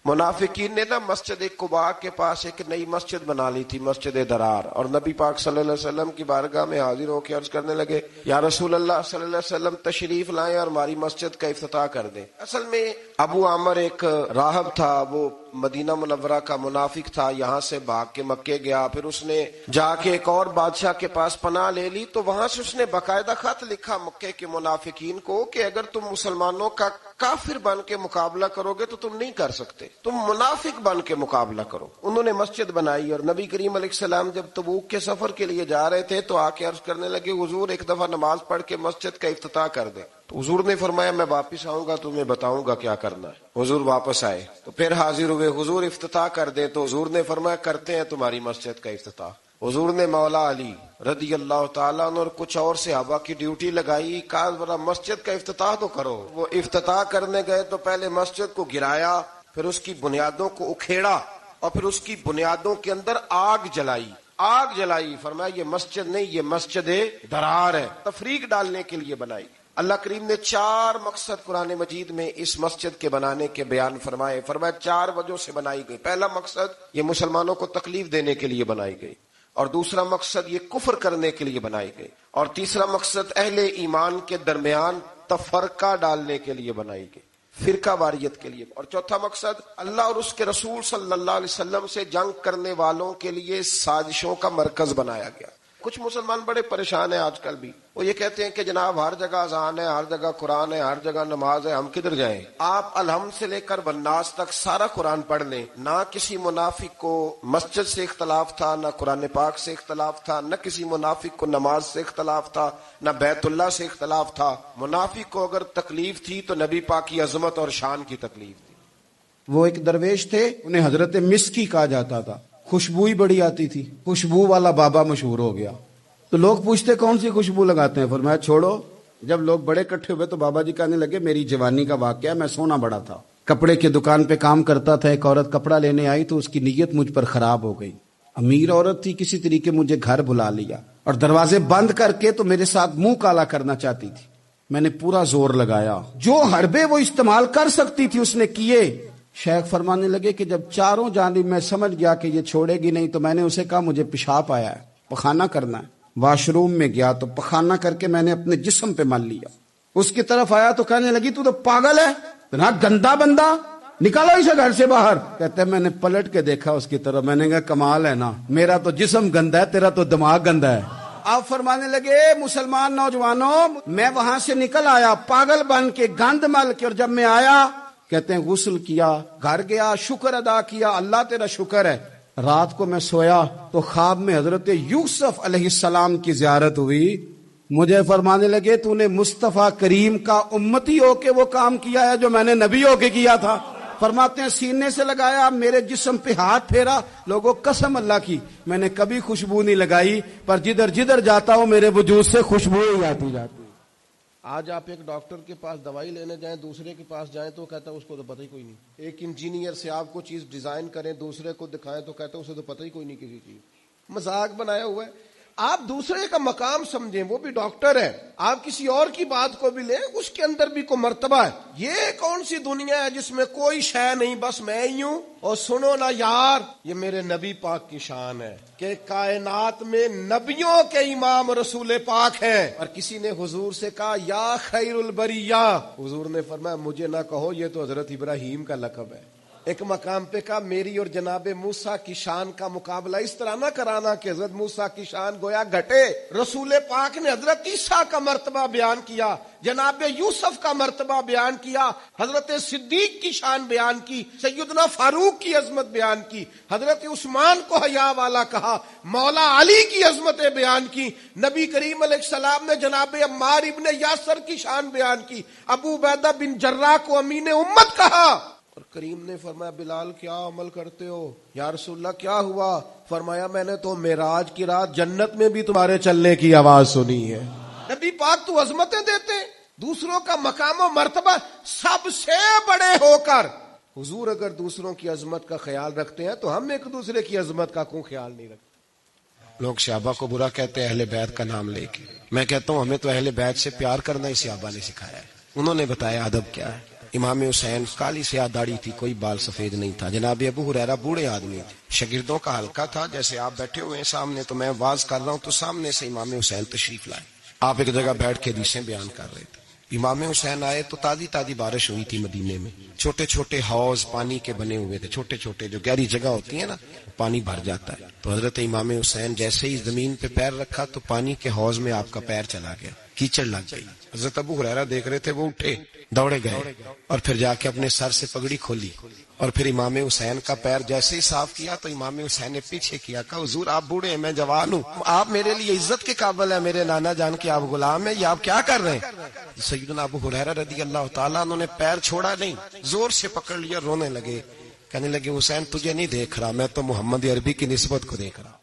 منافقین نے نا مسجد قباء کے پاس ایک نئی مسجد بنا لی تھی، مسجد درار، اور نبی پاک صلی اللہ علیہ وسلم کی بارگاہ میں حاضر ہو کے عرض کرنے لگے یا رسول اللہ صلی اللہ علیہ وسلم تشریف لائیں اور ہماری مسجد کا افتتاح کر دیں۔ اصل میں ابو عامر ایک راہب تھا، وہ مدینہ منورہ کا منافق تھا، یہاں سے بھاگ کے مکے گیا، پھر اس نے جا کے ایک اور بادشاہ کے پاس پناہ لے لی، تو وہاں سے اس نے باقاعدہ خط لکھا مکے کے منافقین کو کہ اگر تم مسلمانوں کا کافر بن کے مقابلہ کرو گے تو تم نہیں کر سکتے، تم منافق بن کے مقابلہ کرو۔ انہوں نے مسجد بنائی، اور نبی کریم علیہ السلام جب تبوک کے سفر کے لیے جا رہے تھے تو آ کے عرض کرنے لگے حضور ایک دفعہ نماز پڑھ کے مسجد کا افتتاح کر دیں۔ تو حضور نے فرمایا میں واپس آؤں گا تمہیں بتاؤں گا کیا کرنا ہے۔ حضور واپس آئے تو پھر حاضر ہوئے، حضور افتتاح کر دیں، تو حضور نے فرمایا کرتے ہیں تمہاری مسجد کا افتتاح۔ حضور نے مولا علی رضی اللہ تعالیٰ عنہ اور کچھ اور صحابہ کی ڈیوٹی لگائی، کہا ذرا مسجد کا افتتاح تو کرو۔ وہ افتتاح کرنے گئے تو پہلے مسجد کو گرایا، پھر اس کی بنیادوں کو اکھیڑا، اور پھر اس کی بنیادوں کے اندر آگ جلائی۔ فرمایا یہ مسجد نہیں، یہ مسجد درار ہے، تفریق ڈالنے کے لیے بنائی۔ اللہ کریم نے 4 مقصد قرآن مجید میں اس مسجد کے بنانے کے بیان فرمائے۔ فرمایا 4 وجہ سے بنائی گئی۔ پہلا مقصد یہ مسلمانوں کو تکلیف دینے کے لیے بنائی گئی، اور دوسرا مقصد یہ کفر کرنے کے لیے بنائی گئی، اور تیسرا مقصد اہل ایمان کے درمیان تفرقہ ڈالنے کے لیے بنائی گئی، فرقہ واریت کے لیے، اور چوتھا مقصد اللہ اور اس کے رسول صلی اللہ علیہ وسلم سے جنگ کرنے والوں کے لیے سازشوں کا مرکز بنایا گیا۔ کچھ مسلمان بڑے پریشان ہیں آج کل بھی، وہ یہ کہتے ہیں کہ جناب ہر جگہ اذان ہے، ہر جگہ قرآن ہے، ہر جگہ نماز ہے، ہم کدھر جائیں؟ آپ الحمد سے لے کر والناس تک سارا قرآن پڑھ لیں۔ نہ کسی منافق کو مسجد سے اختلاف تھا، نہ قرآن پاک سے اختلاف تھا، نہ کسی منافق کو نماز سے اختلاف تھا، نہ بیت اللہ سے اختلاف تھا۔ منافق کو اگر تکلیف تھی تو نبی پاک کی عظمت اور شان کی تکلیف تھی۔ وہ ایک درویش تھے، انہیں حضرت مسکی کہا جاتا تھا، خوشبو ہی بڑی آتی تھی، خوشبو والا بابا مشہور ہو گیا۔ تو لوگ پوچھتے کون سی خوشبو لگاتے ہیں؟ فرمایا چھوڑو۔ جب لوگ بڑے اکٹھے ہوئے تو بابا جی کہنے لگے میری جوانی کا واقعہ، میں سونا بڑا تھا، کپڑے کی دکان پہ کام کرتا تھا، ایک عورت کپڑا لینے آئی تو اس کی نیت مجھ پر خراب ہو گئی، امیر عورت تھی، کسی طریقے مجھے گھر بلا لیا اور دروازے بند کر کے تو میرے ساتھ منہ کالا کرنا چاہتی تھی۔ میں نے پورا زور لگایا، جو حربے وہ استعمال کر سکتی تھی اس نے کیے۔ شیخ فرمانے لگے کہ جب چاروں جانب میں سمجھ گیا کہ یہ چھوڑے گی نہیں تو میں نے اسے کہا مجھے پیشاب آیا ہے، پخانہ کرنا ہے۔ واش روم میں گیا تو پخانہ کر کے میں نے اپنے جسم پہ مل لیا۔ اس کی طرف آیا تو کہنے لگی تو پاگل ہے، اتنا گندا بندہ، نکالو اسے گھر سے باہر۔ کہتے ہیں میں نے پلٹ کے دیکھا اس کی طرف، میں نے کہا کمال ہے نا، میرا تو جسم گندا ہے، تیرا تو دماغ گندا ہے۔ آپ فرمانے لگے مسلمان نوجوانوں، میں وہاں سے نکل آیا پاگل بن کے، گند مل کے، اور جب میں آیا کہتے ہیں غسل کیا، گھر گیا، شکر ادا کیا، اللہ تیرا شکر ہے۔ رات کو میں سویا تو خواب میں حضرت یوسف علیہ السلام کی زیارت ہوئی۔ مجھے فرمانے لگے تو نے مصطفیٰ کریم کا امتی ہو کے وہ کام کیا ہے جو میں نے نبی ہو کے کیا تھا۔ فرماتے ہیں سینے سے لگایا، میرے جسم پہ ہاتھ پھیرا، لوگوں قسم اللہ کی میں نے کبھی خوشبو نہیں لگائی، پر جدھر جدھر جاتا ہوں میرے وجود سے خوشبو ہی آتی جاتی۔ آج آپ ایک ڈاکٹر کے پاس دوائی لینے جائیں، دوسرے کے پاس جائیں تو کہتا ہے اس کو تو پتہ ہی کوئی نہیں۔ ایک انجینئر سے آپ کو چیز ڈیزائن کریں، دوسرے کو دکھائیں تو کہتا ہے اسے تو پتہ ہی کوئی نہیں کسی چیز۔ مذاق بنایا ہوا ہے۔ آپ دوسرے کا مقام سمجھیں، وہ بھی ڈاکٹر ہے، آپ کسی اور کی بات کو بھی لیں، اس کے اندر بھی کوئی مرتبہ ہے۔ یہ کون سی دنیا ہے جس میں کوئی شے نہیں، بس میں ہی ہوں؟ اور سنو نا یار، یہ میرے نبی پاک کی شان ہے کہ کائنات میں نبیوں کے امام رسول پاک ہیں۔ اور کسی نے حضور سے کہا یا خیر البریہ، حضور نے فرمایا مجھے نہ کہو، یہ تو حضرت ابراہیم کا لقب ہے۔ ایک مقام پہ کہا میری اور جناب موسیٰ کی شان کا مقابلہ اس طرح نہ کرانا کہ حضرت موسیٰ کی شان گویا گھٹے۔ رسول پاک نے حضرت عیسیٰ کا مرتبہ بیان کیا، جناب یوسف کا مرتبہ بیان کیا، حضرت صدیق کی شان بیان کی، سیدنا فاروق کی عظمت بیان کی، حضرت عثمان کو حیا والا کہا، مولا علی کی عظمتیں بیان کی، نبی کریم علیہ السلام نے جناب عمار ابن یاسر کی شان بیان کی، ابو عبیدہ بن جراح کو امین امت کہا۔ اور کریم نے فرمایا بلال کیا عمل کرتے ہو؟ یا رسول اللہ کیا ہوا؟ فرمایا میں نے تو معراج کی رات جنت میں بھی تمہارے چلنے کی آواز سنی ہے۔ نبی پاک تو عظمتیں دیتے، دوسروں کا مقام و مرتبہ سب سے بڑے ہو کر حضور اگر دوسروں کی عظمت کا خیال رکھتے ہیں تو ہم ایک دوسرے کی عظمت کا کیوں خیال نہیں رکھتے؟ لوگ صحابہ کو برا کہتے ہیں اہل بیت کا نام لے کے، میں کہتا ہوں ہمیں تو اہل بیت سے پیار کرنا ہی صحابہ نے سکھایا ہے، انہوں نے بتایا ادب کیا ہے۔ امام حسین کالی سیاہ داڑھی تھی، کوئی بال سفید نہیں تھا. جناب ابو ہریرہ بوڑھے آدمی تھے، شاگردوں کا حلقہ تھا. جیسے آپ بیٹھے ہوئے ہیں سامنے تو میں واز کر رہا ہوں تو سامنے سے امام حسین تشریف لائے. آپ ایک جگہ بیٹھ کے حدیثیں بیان کر رہے تھے. امام حسین آئے تو تازی تازی بارش ہوئی تھی مدینے میں. چھوٹے چھوٹے حوض پانی کے بنے ہوئے تھے، چھوٹے چھوٹے جو گہری جگہ ہوتی ہے نا، پانی بھر جاتا ہے. تو حضرت امام حسین جیسے ہی زمین پہ پیر رکھا تو پانی کے حوض میں آپ کا پیر چلا گیا، کیچڑ لگ گئی. حضرت ابو ہریرہ دیکھ رہے تھے، وہ اٹھے، دوڑے گئے اور پھر جا کے اپنے سر سے پگڑی کھولی اور پھر امام حسین کا پیر جیسے ہی صاف کیا تو امام حسین نے پیچھے کیا، کہا حضور آپ بوڑھے ہیں، میں جوان ہوں، آپ میرے لیے عزت کے قابل ہیں، میرے نانا جان کے آپ غلام ہیں، یہ آپ کیا کر رہے ہیں؟ سیدنا ابو ہریرہ رضی اللہ تعالیٰ انہوں نے پیر چھوڑا نہیں، زور سے پکڑ لیا، رونے لگے، کہنے لگے حسین تجھے نہیں دیکھ رہا، میں تو محمد عربی کی نسبت کو دیکھ رہا.